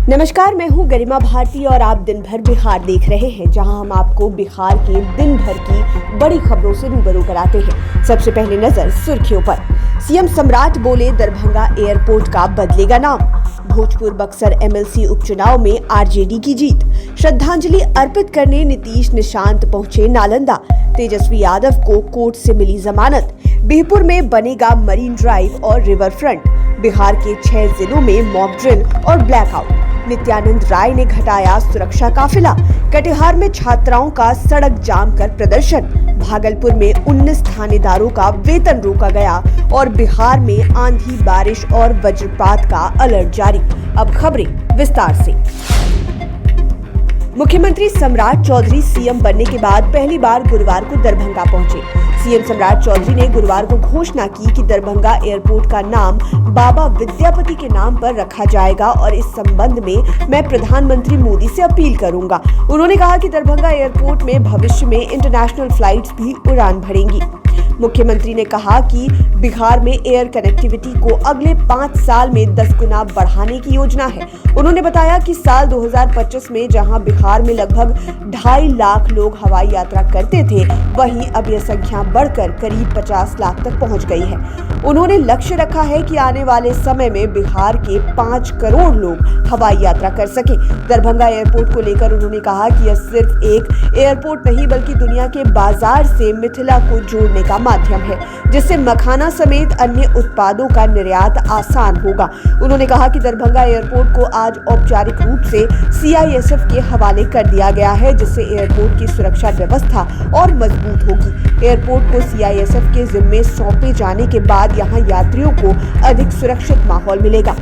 नमस्कार, मैं हूं गरिमा भारती और आप दिन भर बिहार देख रहे हैं, जहां हम आपको बिहार के दिन भर की बड़ी खबरों से रूबरू कराते हैं। सबसे पहले नजर सुर्खियों पर। सीएम सम्राट बोले दरभंगा एयरपोर्ट का बदलेगा नाम। भोजपुर बक्सर एमएलसी उपचुनाव में आरजेडी की जीत। श्रद्धांजलि अर्पित करने नीतीश निशांत पहुंचे नालंदा। तेजस्वी यादव को कोर्ट से मिली जमानत। बिहपुर में बनेगा मरीन ड्राइव और रिवर फ्रंट। बिहार के 6 जिलों में मॉक ड्रिल और ब्लैकआउट। नित्यानंद राय ने घटाया सुरक्षा काफिला। कटिहार में छात्राओं का सड़क जाम कर प्रदर्शन। भागलपुर में 19 थानेदारों का वेतन रोका गया और बिहार में आंधी, बारिश और वज्रपात का अलर्ट जारी। अब खबरें विस्तार से। मुख्यमंत्री सम्राट चौधरी सीएम बनने के बाद पहली बार गुरुवार को दरभंगा पहुंचे। सीएम सम्राट चौधरी ने गुरुवार को घोषणा की कि दरभंगा एयरपोर्ट का नाम बाबा विद्यापति के नाम पर रखा जाएगा और इस संबंध में मैं प्रधानमंत्री मोदी से अपील करूंगा। उन्होंने कहा कि दरभंगा एयरपोर्ट में भविष्य में इंटरनेशनल फ्लाइट्स भी उड़ान भरेंगी। मुख्यमंत्री ने कहा कि बिहार में एयर कनेक्टिविटी को अगले 5 साल में 10 गुना बढ़ाने की योजना है। उन्होंने बताया कि साल 2025 में जहां बिहार में लगभग 2.5 लाख लोग हवाई यात्रा करते थे, वहीं अब यह संख्या बढ़कर करीब 50 लाख तक पहुंच गई है। उन्होंने लक्ष्य रखा है कि आने वाले समय में बिहार के 5 करोड़ लोग हवाई यात्रा कर सके। दरभंगा एयरपोर्ट को लेकर उन्होंने कहा कि यह सिर्फ एक एयरपोर्ट नहीं बल्कि दुनिया के बाजार से मिथिला को जोड़ने का माध्यम है, जिससे मखाना समेत अन्य उत्पादों का निर्यात आसान होगा। उन्होंने कहा कि दरभंगा एयरपोर्ट को आज औपचारिक रूप से सीआईएसएफ के हवाले कर दिया गया है, जिससे एयरपोर्ट की सुरक्षा व्यवस्था और मजबूत होगी। एयरपोर्ट को सीआईएसएफ के जिम्मे सौंपे जाने के बाद यहां यात्रियों को अधिक सुरक्षित माहौल मिलेगा।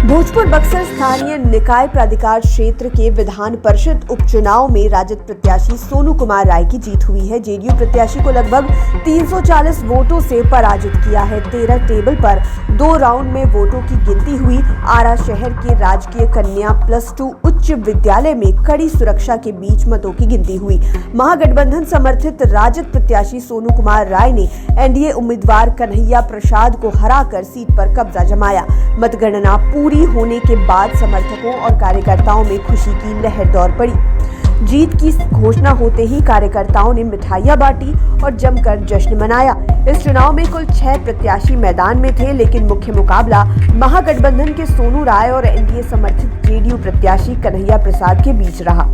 भोजपुर बक्सर स्थानीय निकाय प्राधिकार क्षेत्र के विधान परिषद उपचुनाव में राजद प्रत्याशी सोनू कुमार राय की जीत हुई है। जेडीयू प्रत्याशी को लगभग 340 वोटों से पराजित किया है। 13 टेबल पर 2 राउंड में वोटों की गिनती हुई। आरा शहर के राजकीय कन्या +2 उच्च विद्यालय में कड़ी सुरक्षा के बीच मतों की गिनती हुई। महागठबंधन समर्थित राजद प्रत्याशी सोनू कुमार राय ने एनडीए उम्मीदवार कन्हैया प्रसाद को हराकर सीट पर कब्जा जमाया। मतगणना पूरी होने के बाद समर्थकों और कार्यकर्ताओं में खुशी की लहर दौड़ पड़ी। जीत की घोषणा होते ही कार्यकर्ताओं ने मिठाइयां बांटी और जमकर जश्न मनाया। इस चुनाव में कुल 6 प्रत्याशी मैदान में थे, लेकिन मुख्य मुकाबला महागठबंधन के सोनू राय और एनडीए समर्थित जेडीयू प्रत्याशी कन्हैया प्रसाद के बीच रहा।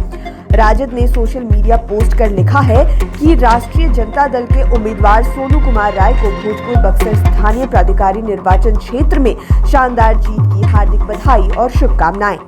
राजद ने सोशल मीडिया पोस्ट कर लिखा है कि राष्ट्रीय जनता दल के उम्मीदवार सोनू कुमार राय को भोजपुर बक्सर स्थानीय प्राधिकारी निर्वाचन क्षेत्र में शानदार जीत की हार्दिक बधाई और शुभकामनाएं।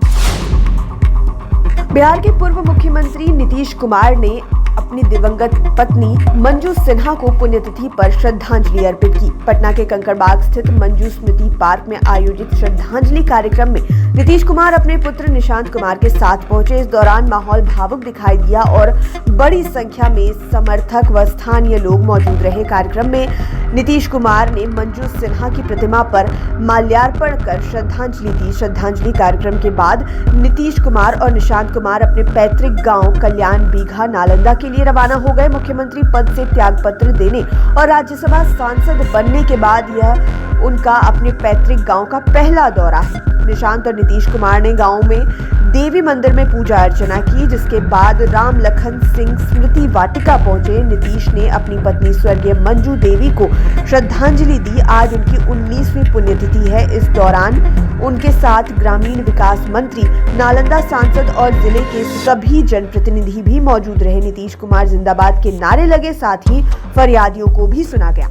बिहार के पूर्व मुख्यमंत्री नीतीश कुमार ने अपनी दिवंगत पत्नी मंजू सिन्हा को पुण्यतिथि पर श्रद्धांजलि अर्पित की। पटना के कंकड़बाग स्थित मंजू स्मृति पार्क में आयोजित श्रद्धांजलि कार्यक्रम में नीतीश कुमार अपने पुत्र निशांत कुमार के साथ पहुंचे। इस दौरान माहौल भावुक दिखाई दिया और बड़ी संख्या में समर्थक व स्थानीय लोग मौजूद रहे। कार्यक्रम में नीतीश कुमार ने मंजू सिन्हा की प्रतिमा पर माल्यार्पण कर श्रद्धांजलि दी। श्रद्धांजलि कार्यक्रम के बाद नीतीश कुमार और निशांत कुमार अपने पैतृक गांव कल्याण बीघा नालंदा के लिए रवाना हो गए। मुख्यमंत्री पद से त्यागपत्र देने और राज्यसभा सांसद बनने के बाद यह उनका अपने पैतृक गांव का पहला दौरा है। निशांत और नीतीश कुमार ने गांव में देवी मंदिर में पूजा अर्चना की, जिसके बाद राम लखन सिंह स्मृति वाटिका पहुंचे। नीतीश ने अपनी पत्नी स्वर्गीय मंजू देवी को श्रद्धांजलि दी। आज उनकी 19वीं पुण्यतिथि है। इस दौरान उनके साथ ग्रामीण विकास मंत्री, नालंदा सांसद और जिले के सभी जनप्रतिनिधि भी मौजूद रहे। नीतीश कुमार जिंदाबाद के नारे लगे, साथ ही फरियादियों को भी सुना गया।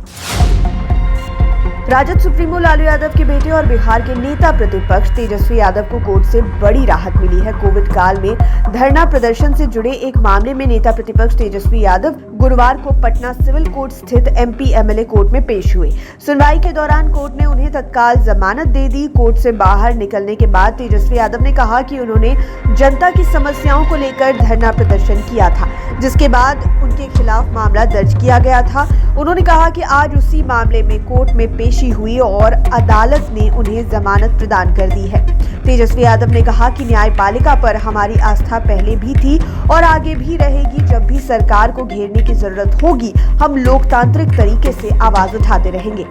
राजद सुप्रीमो लालू यादव के बेटे और बिहार के नेता प्रतिपक्ष तेजस्वी यादव को कोर्ट से बड़ी राहत मिली है। कोविड काल में धरना प्रदर्शन से जुड़े एक मामले में नेता प्रतिपक्ष तेजस्वी यादव गुरुवार को पटना सिविल कोर्ट स्थित एमपी एमएलए कोर्ट में पेश हुए। सुनवाई के दौरान कोर्ट ने उन्हें तत्काल जमानत दे दी। कोर्ट से बाहर निकलने के बाद तेजस्वी यादव ने कहा कि उन्होंने जनता की समस्याओं को लेकर धरना प्रदर्शन किया था, जिसके बाद उनके खिलाफ मामला दर्ज किया गया था। उन्होंने कहा कि आज उसी मामले में कोर्ट में पेशी हुई और अदालत ने उन्हें जमानत प्रदान कर दी है। तेजस्वी यादव ने कहा कि न्यायपालिका पर हमारी आस्था पहले भी थी और आगे भी रहेगी। जब भी सरकार को घेरने की जरूरत होगी, हम लोकतांत्रिक तरीके से आवाज उठाते रहेंगे।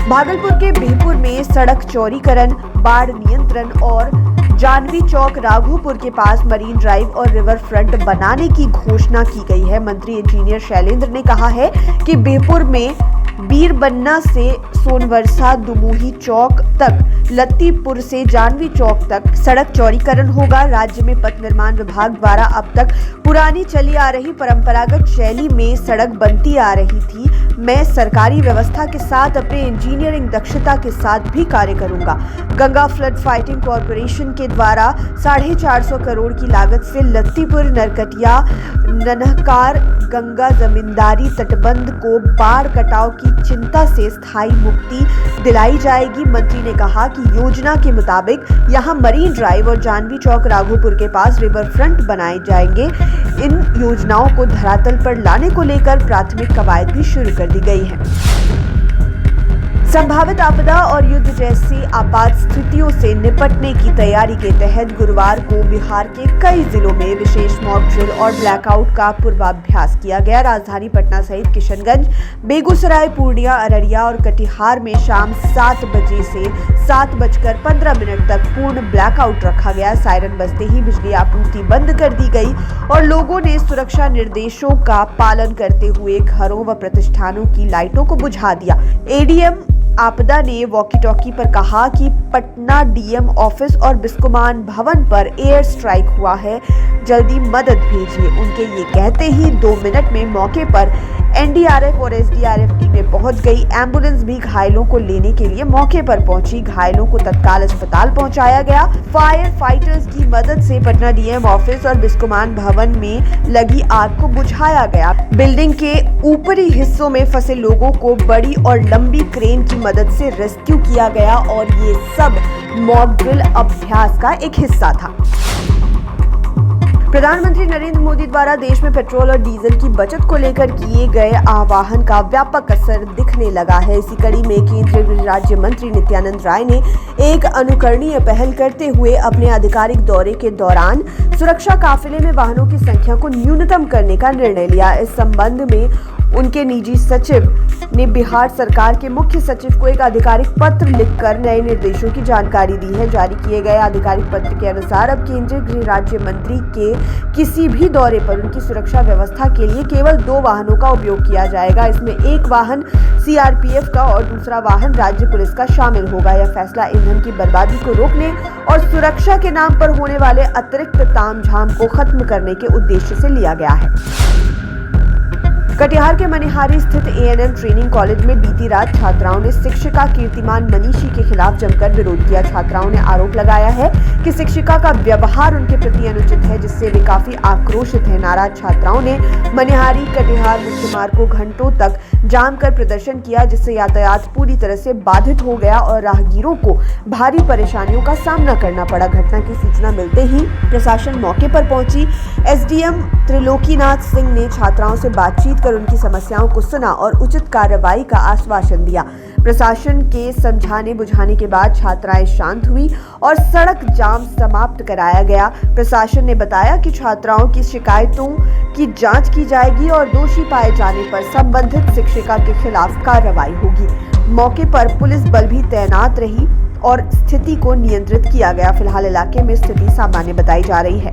भागलपुर के बिहपुर में सड़क चौड़ीकरण, बाढ़ नियंत्रण और जानवी चौक राघोपुर के पास मरीन ड्राइव और रिवर फ्रंट बनाने की घोषणा की गई है। मंत्री इंजीनियर शैलेंद्र ने कहा है कि बिहपुर में बीरबन्ना से सोनवर्षा दुमोही चौक तक, लत्तीपुर से जानवी चौक तक सड़क चौड़ीकरण होगा। राज्य में पथ निर्माण विभाग द्वारा अब तक पुरानी चली आ रही परंपरागत शैली में सड़क बनती आ रही थी। मैं सरकारी व्यवस्था के साथ अपने इंजीनियरिंग दक्षता के साथ भी कार्य करूंगा। गंगा फ्लड फाइटिंग कॉरपोरेशन के द्वारा 450 करोड़ की लागत से लत्तीपुर, नरकटिया, नन्हकार गंगा जमींदारी तटबंध को बाढ़ कटाव की चिंता से स्थायी मुक्ति दिलाई जाएगी। मंत्री ने कहा कि योजना के मुताबिक यहां मरीन ड्राइव और जानवी चौक राघोपुर के पास रिवर फ्रंट बनाए जाएंगे। इन योजनाओं को धरातल पर लाने को लेकर प्राथमिक कवायद भी शुरू कर दी गई है। संभावित आपदा और युद्ध जैसी आपात स्थितियों से निपटने की तैयारी के तहत गुरुवार को बिहार के कई जिलों में विशेष मॉक ड्रिल और ब्लैकआउट का पूर्वाभ्यास किया गया। राजधानी पटना सहित किशनगंज, बेगूसराय, पूर्णिया, अररिया और कटिहार में शाम 7 बजे से 7:15 तक पूर्ण ब्लैकआउट रखा गया। सायरन बजते ही बिजली आपूर्ति बंद कर दी गई और लोगों ने सुरक्षा निर्देशों का पालन करते हुए घरों व प्रतिष्ठानों की लाइटों को बुझा दिया। एडीएम आपदा ने वॉकी टॉकी पर कहा कि पटना डीएम ऑफिस और बिस्कोमान भवन पर एयर स्ट्राइक हुआ है, जल्दी मदद भेजिए। उनके ये कहते ही 2 मिनट में मौके पर एनडीआरएफ और एसडीआरएफ टीमें पहुंच गई। एम्बुलेंस भी घायलों को लेने के लिए मौके पर पहुंची। घायलों को तत्काल अस्पताल पहुंचाया गया। फायर फाइटर्स की मदद से पटना डीएम ऑफिस और बिस्कोमान भवन में लगी आग को बुझाया गया। बिल्डिंग के ऊपरी हिस्सों में फंसे लोगों को बड़ी और लंबी क्रेन की मदद से रेस्क्यू किया गया और ये सब मॉक ड्रिल अभ्यास का एक हिस्सा था। प्रधानमंत्री नरेंद्र मोदी द्वारा देश में पेट्रोल और डीजल की बचत को लेकर किए गए आह्वान का व्यापक असर दिखने लगा है। इसी कड़ी में केंद्रीय गृह राज्य मंत्री नित्यानंद राय ने एक अनुकरणीय पहल करते हुए अपने आधिकारिक दौरे के दौरान सुरक्षा काफिले में वाहनों की संख्या को न्यूनतम करने का निर्णय लिया। इस संबंध में उनके निजी सचिव ने बिहार सरकार के मुख्य सचिव को एक आधिकारिक पत्र लिखकर नए निर्देशों की जानकारी दी है। जारी किए गए आधिकारिक पत्र के अनुसार अब केंद्रीय गृह राज्य मंत्री के किसी भी दौरे पर उनकी सुरक्षा व्यवस्था के लिए केवल 2 वाहनों का उपयोग किया जाएगा। इसमें एक वाहन सीआरपीएफ का और दूसरा वाहन राज्य पुलिस का शामिल होगा। यह फैसला ईंधन की बर्बादी को रोकने और सुरक्षा के नाम पर होने वाले अतिरिक्त तामझाम को खत्म करने के उद्देश्य से लिया गया है। कटिहार के मनिहारी स्थित एएनएम ट्रेनिंग कॉलेज में बीती रात छात्राओं ने शिक्षिका कीर्तिमान मनीषी के खिलाफ जमकर विरोध किया। छात्राओं ने आरोप लगाया है कि शिक्षिका का व्यवहार उनके प्रति अनुचित है, जिससे वे काफी आक्रोशित हैं। नाराज छात्राओं ने मनिहारी कटिहार मुख्य मार्ग को घंटों तक जाम कर प्रदर्शन किया, जिससे यातायात पूरी तरह से बाधित हो गया और राहगीरों को भारी परेशानियों का सामना करना पड़ा। घटना की सूचना मिलते ही प्रशासन मौके पर पहुंची। एसडीएम त्रिलोकीनाथ सिंह ने छात्राओं से बातचीत कर उनकी समस्याओं को सुना और उचित कार्रवाई का आश्वासन दिया। प्रशासन के समझाने बुझाने के बाद छात्राएं शांत हुई और सड़क जाम समाप्त कराया गया। प्रशासन ने बताया कि छात्राओं की शिकायतों की जांच की जाएगी और दोषी पाए जाने पर संबंधित शिक्षिका के खिलाफ कार्रवाई होगी। मौके पर पुलिस बल भी तैनात रही और स्थिति को नियंत्रित किया गया। फिलहाल इलाके में स्थिति सामान्य बताई जा रही है।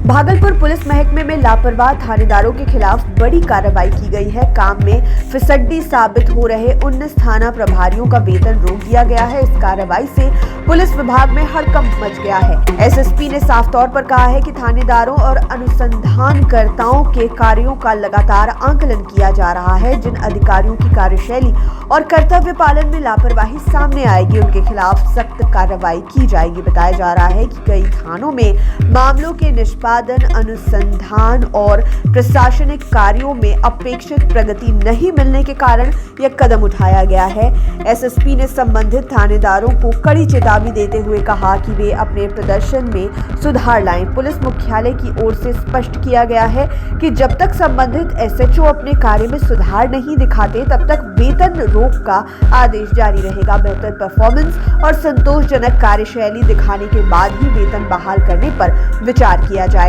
भागलपुर पुलिस महकमे में लापरवाह थानेदारों के खिलाफ बड़ी कार्रवाई की गई है। काम में फिसड्डी साबित हो रहे 19 थाना प्रभारियों का वेतन रोक दिया गया है। इस कार्रवाई से पुलिस विभाग में हड़कंप मच गया है। एसएसपी ने साफ तौर पर कहा है कि थानेदारों और अनुसंधानकर्ताओं के कार्यों का लगातार आकलन किया जा रहा है। जिन अधिकारियों की कार्यशैली और कर्तव्य पालन में लापरवाही सामने आएगी, उनके खिलाफ सख्त कार्रवाई की जाएगी। बताया जा रहा है कि कई थानों में मामलों के निष्पादन, अनुसंधान और प्रशासनिक कार्यों में अपेक्षित प्रगति नहीं मिलने के कारण यह कदम उठाया गया है। एसएसपी ने संबंधित थानेदारों को कड़ी चेतावनी देते हुए कहा कि वे अपने प्रदर्शन में सुधार लाएं। पुलिस मुख्यालय की ओर से स्पष्ट किया गया है कि जब तक संबंधित एसएचओ अपने कार्य में सुधार नहीं दिखाते, तब तक वेतन रोक का आदेश जारी रहेगा। बेहतर परफॉर्मेंस और संतोषजनक कार्यशैली दिखाने के बाद ही वेतन बहाल करने पर विचार किया जाएगा।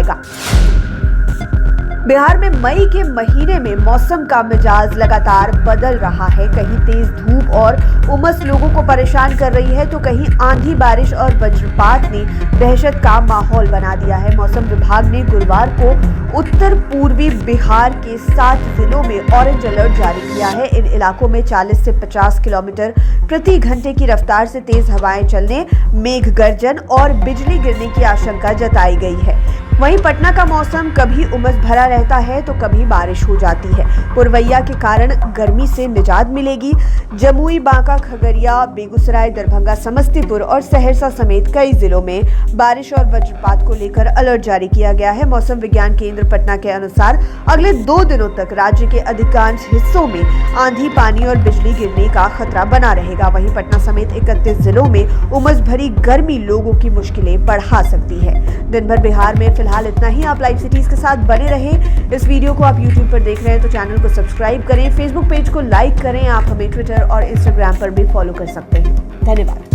बिहार में मई के महीने में मौसम का मिजाज लगातार बदल रहा है। कहीं तेज धूप और उमस लोगों को परेशान कर रही है तो कहीं आंधी, बारिश और वज्रपात ने दहशत का माहौल बना दिया है। मौसम विभाग ने गुरुवार को उत्तर पूर्वी बिहार के 7 जिलों में ऑरेंज अलर्ट जारी किया है। इन इलाकों में 40 से 50 किलोमीटर प्रति घंटे की रफ्तार से तेज हवाएं चलने, मेघ गर्जन और बिजली गिरने की आशंका जताई गई है। वहीं पटना का मौसम कभी उमस भरा रहता है तो कभी बारिश हो जाती है। पुरवैया के कारण गर्मी से निजात मिलेगी। जमुई, बांका, खगड़िया, बेगूसराय, दरभंगा, समस्तीपुर और सहरसा समेत कई जिलों में बारिश और वज्रपात को लेकर अलर्ट जारी किया गया है। मौसम विज्ञान केंद्र पटना के अनुसार अगले 2 दिनों तक राज्य के अधिकांश हिस्सों में आंधी, पानी और बिजली गिरने का खतरा बना रहेगा। वहीं पटना समेत 31 जिलों में उमस भरी गर्मी लोगों की मुश्किलें बढ़ा सकती है। दिन भर बिहार में फिलहाल इतना ही। आप लाइव सिटीज के साथ बने रहें। इस वीडियो को आप YouTube पर देख रहे हैं तो चैनल को सब्सक्राइब करें, फेसबुक पेज को लाइक करें। आप हमें ट्विटर और इंस्टाग्राम पर भी फॉलो कर सकते हैं। धन्यवाद।